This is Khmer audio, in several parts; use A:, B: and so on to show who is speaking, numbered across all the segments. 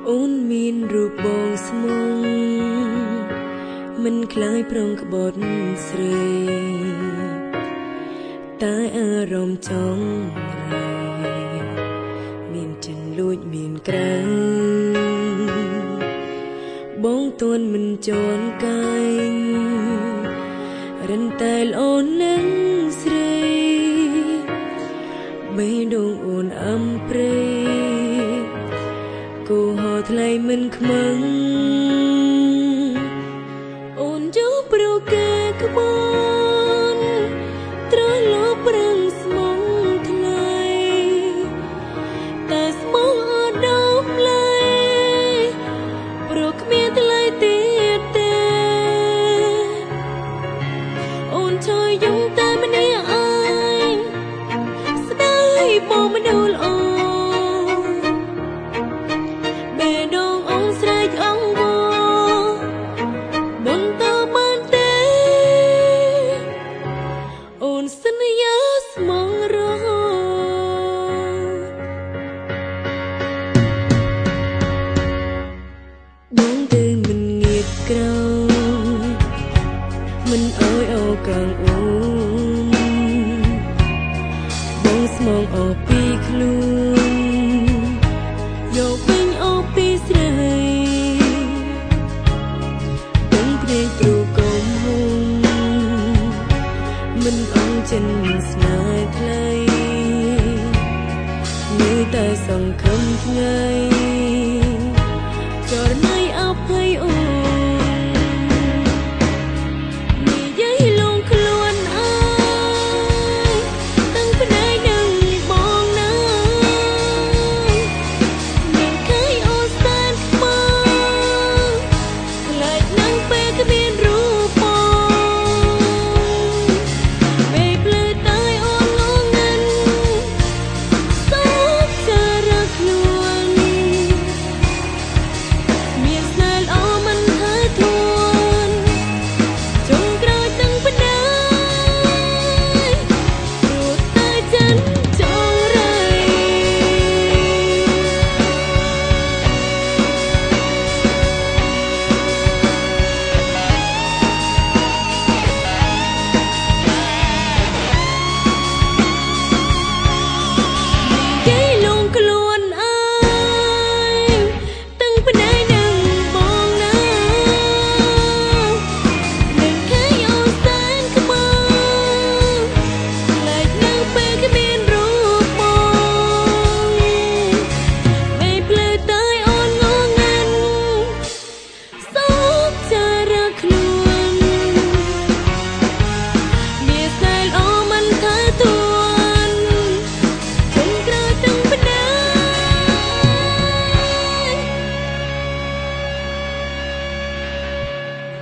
A: អូនមានរូបបងស្មងមិនคล้ายប្រងក្បត់ស្រីតែអារម្មណ៍ចង់រៃមានចិនលួចមានក្រាំងបងទួនមិនជន់កាយរិនតែលអូននឹងស្រីបេះដូងអូនអំព្រៃគូហោថ្លៃមិនខ្មាំងអូនយកប្រកែក្បនត្រលោប្រាំងស្មងថ្លៃតែស្មងអត់ដំឡៃព្រោះគ្មានថ្លៃទៀតទេអូនជួយយំតែម្នាក់ឯងស្ដាយបងមនុស្សល្អសន្យាស្មងរហូតបងទៅមិនងាកក្រោយមិនអើយអោកាំងអូនបងស្មងអស់ពីខ្លួនយកវិញអស់ពីស្រីបងព្រៀងព្រូកុំហុំមិនអងចិនស្នេហ៍ថ្លៃនៅតែសង្ឃឹមថ្ងៃចរណៃអភ័យអូននិយាយលងខ្លួនអើយតាំងពីណៃនឹងបងណាមានឃើញអូនស្អាតខ្មៅខ្លាចនឹងពេលគ្មានរូប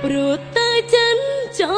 A: ព្រោះតែចិនចោ